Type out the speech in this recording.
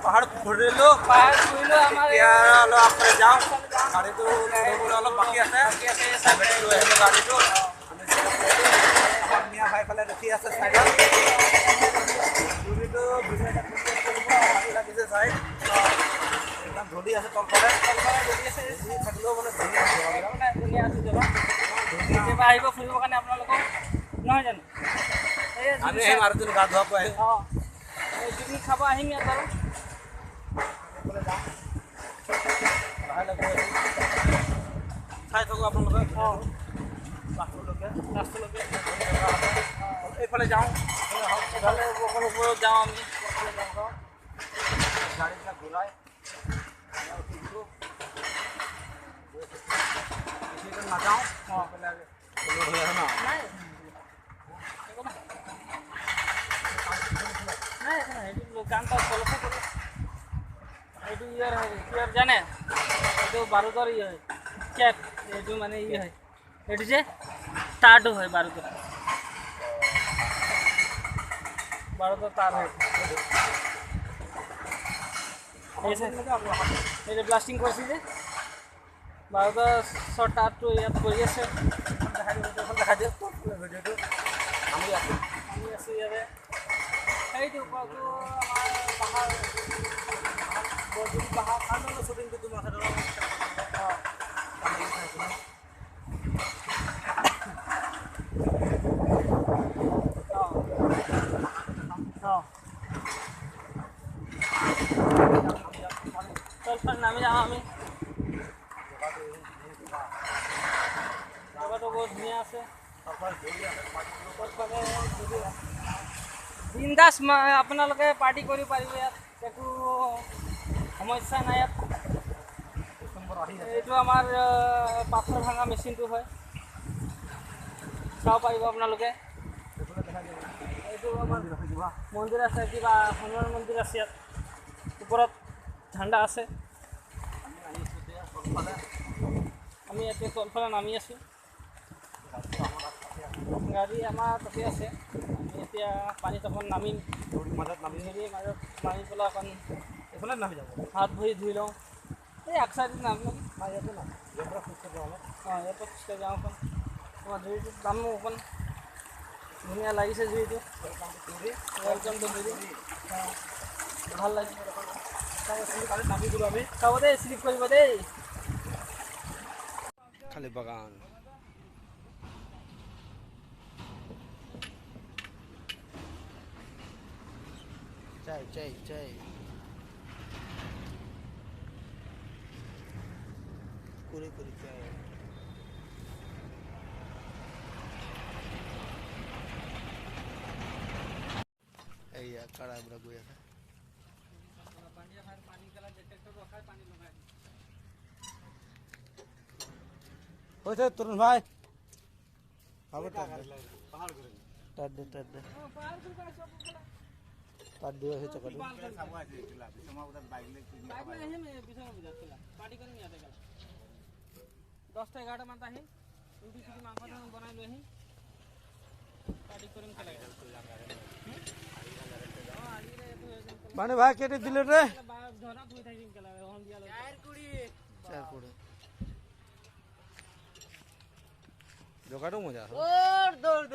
পাহাড় ফুৰিলো আমাৰ ইয়ালৈ après যাওঁ গাড়ীটো ল'বলৈ অলপ বাকী আছে চাইডত লৈ আহিলোঁ গাড়ীটো আমাৰ মিয়া ভাই ফালে ৰখি আছে চাইডত জুৰিটো ভাল লাগিছে চাই একদম ধলি আছে তলফালে ধলি আছে থাকিলেও মানে ধুনীয়া আছে জেগা কেতিয়াবা আহিব ফুৰিবৰ কাৰণে আপোনালোকক নহয় জানো আমি আহিম আৰু গা ধোৱাব আহিম পিকনিক খাব আহিম ইয়াত বাৰু চাই থাকোঁ আপোনালোকে লাষ্টলৈকে এইফালে যাওঁ এইফালে ওপৰত যাওঁ আমি গাড়ীবিলাক ঘূৰাই নাযাওঁ নাই গানটা চলছে করে এইটো ইয়ার হয় ইয়ার জানে এইটো বারুদর ইয়ে হয় চেক এইটো মানে ইয়ে হয় এইটো যে তারটো হয় বারুদর তার হয় এই যে ব্লাস্টিং করছি যে বারুদর শর্ট তারটো ইয়াত কৰি আছে দেখা দিয়ে ভিডিঅ'টো আমি আছো ইয়াতে এইটো পাহাড় শ্বুটিংটো তোমাৰ নামি যাওঁ আমি জেগাটো বহুত ধুনীয়া আছে বিন্দাস আপোনালোকে পাৰ্টি কৰিব পাৰিব ইয়াত একো সমস্যা নাই ইয়াত এইটো আমাৰ পাথৰ ভাঙা মেচিনটো হয় চাব পাৰিব আপোনালোকে এইটো আমাৰ মন্দিৰ আছে কিবা হনুমান মন্দিৰ আছে ইয়াত ওপৰত ঝাণ্ডা আছে আমি ইয়াতে তলফালে নামি আছোঁ গাড়ী আমাৰ তাতে আছে আমি এতিয়া পানীত অকণ নামিম মাজত নামি পেলাই অকণ এইফালে নামি যাব হাত ভৰি ধুই লওঁ এই আগ চাইডত নামি ইয়াতে নাম ইয়াৰ পৰা খোজকাঢ়ি যাওঁ অঁ ইয়াৰ পৰা খোজকাঢ়ি যাওঁ অকণ তোমাৰ জুৰিটোত নামো অকণ ধুনীয়া লাগিছে জুৰিটো ৱেলকাম টু জুৰি ভাল লাগিছে নামি গ'লোঁ আমি চাব দেই স্লিপ কৰিব দেই খালি বাগান চাই করে চাই এই কাড়া বড় গয়া है ওইতে তরুণ ভাই আবার পাহাড় করে টাট দে তার দিয়ে হচ্ছে চকড়ি সব আছে চলা সময় উধর বাইক ले है मैं पीछे में बुझा चला पार्टी करने आते गला 10টা 11টা মান তাহি রুটি ফুটি মাংস বনাই লৈ আহি পার্টি কৰিম চলা মানে ভাই কেটে দিলে রে ধরা ধুই থাকিম কেলা হন দিয়া 4 কুড়ি জোগাড়ও মজা দৌড়